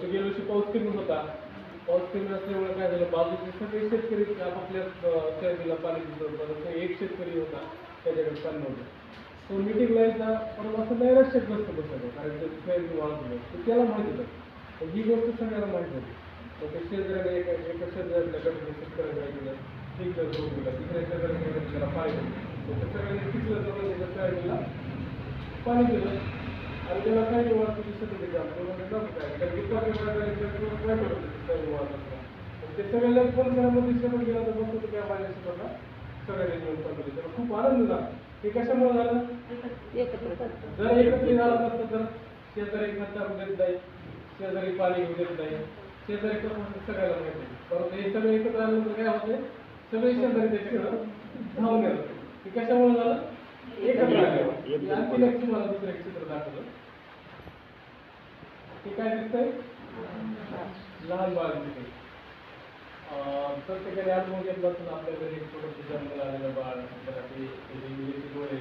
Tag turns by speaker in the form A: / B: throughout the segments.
A: फक्त गेल्या वर्षी पाऊस कमी होता. पाऊस कमी असल्यामुळे काय झालं, बाजूचे सगळे शेतकरी आपापल्या सोयाबीनला पाणी देत होते, परंतु एक शेतकरी होता त्याच्याकडे पाणी नव्हतं. तो मिटिंगला यायचा, पण असं नैराश्यग्रस्त बसायचं, कारण त्याची सोयाबीन वाढत होतं ते त्याला माहिती होतं. पण ही गोष्ट सगळ्यांना माहिती होती. मग ते शेतकऱ्याने एका शेतकऱ्याच्या गटाने शेतकऱ्याने काय केलं, ठीक करून दिला, तिसऱ्या शेतकऱ्याने त्याला पाणी दिलं. तर सगळ्यांनी तिथलं करून त्याच्या सोयाबीनला पाणी दिलं आणि त्याला काय निवाडतं दिसत होते का काय तर ते सगळ्यांना फोन करामध्ये दिसत गेला तर बघतो त्या माझ्या स्वतःला सगळ्यांनी मिळून पडले. त्याला खूप आनंद झाला. हे कशामुळे झालं? जर एकत्र झालं नसतं तर शेजारी खर्च देत नाही, शेजारी पाणी घेऊ देत नाही, शेजारी कसं सगळ्याला माहिती. परंतु हे सगळे एकत्र आल्यानंतर काय होते, सगळे शेजारी त्याच्याकडं धावून येतात. हे कशामुळे झालं? एकत्र आल्यावर. आणखी एक तुम्हाला दुसरं एक चित्र दाखवलं. हे काय दिसतंय? लहान बाळ दिसतंय. प्रत्येकाने अनुभव घेतला असेल, आपल्या घरी एक छोटंसं जन्माला आलेलं बाळ, त्याला ते इंग्लिशचे डोळे,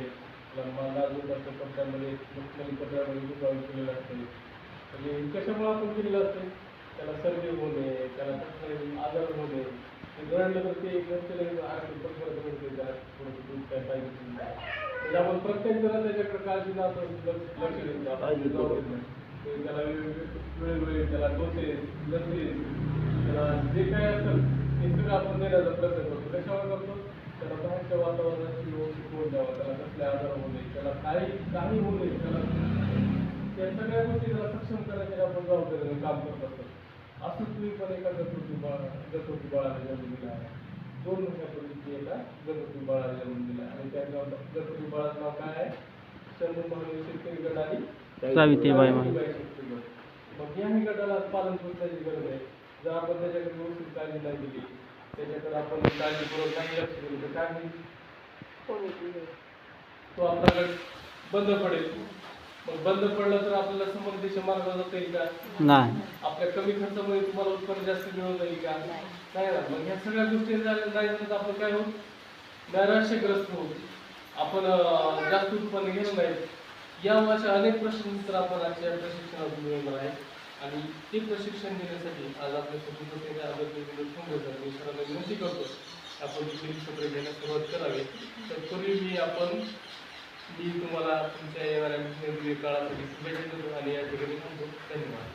A: लाजूक असतं, पट्ट्यामध्ये मुस्लिम पट्ट्यामध्ये दुखावून केलेलं असते. म्हणजे कशामुळे आपण केलेलं असते? त्याला सर्दी होऊ नये, त्याला कसलाही आजार होऊ नये. ते रडलं तर ते थोडंसं दूध काय पाहिजे. त्यामुळे प्रत्येक जण त्याच्याकडे काळजी लक्ष देतो. त्याला वेळोवेळी त्याला डोसे, लसी, त्याला जे काय असेल ते सगळं आपण देण्याचा प्रयत्न करतो. कशावर करतो? त्याला बाहेरच्या वातावरणाची व्यवस्थित होऊन द्यावा, त्याला कसले आजार होऊ नये, त्याला काही होऊ नये, त्याला त्या सगळ्या गोष्टी त्याला सक्षम करायचे आपण जबाबदारीने काम करत असतो. असं तुम्ही पण एका गतवृत्ती बाळाला जन्म दिला आहे. 2 वर्षापूर्वी एका गतवृत्ती बाळाला जन्म दिला आणि त्या गतवृत्ती बाळाचं नाव काय आहे? शंभू महावीर शेतकरी गट आणि सावित्रीबाई शेतकरी गट. मग याही गटाला पालन पोषणाची गरज आहे. जर आपण त्याच्याकडे व्यवस्थित काळजी नाही दिली, त्याच्याकडे आपण काळजीपूर्वक नाही लक्ष दिलं तर काय होईल? तो आपला गट बंद पडेल. मग बंद पडलं तर आपल्याला समृद्धीच्या मार्गावर जाता येईल का? नाही. आपल्या कमी खर्चामुळे तुम्हाला उत्पन्न जास्त मिळवता येईल का? नाही ना. मग ह्या सगळ्या गोष्टी नाही तर आपण काय होऊ? नैराश्यग्रस्त होऊ. आपण जास्त उत्पन्न घेणं नाही. या अशा अनेक प्रश्न तर आपण आजच्या प्रशिक्षणातून मिळवणार आहे. आणि ते प्रशिक्षण देण्यासाठी आज आपल्या स्वतंत्र मी सरांना विनंती करतो आपण दुसरी सत्र घेण्यास सुरुवात करावी. तर पूर्वी मी तुम्हाला तुमच्या येणाऱ्या काळासाठी शुभेच्छा देतो आणि या ठिकाणी थांबतो. धन्यवाद.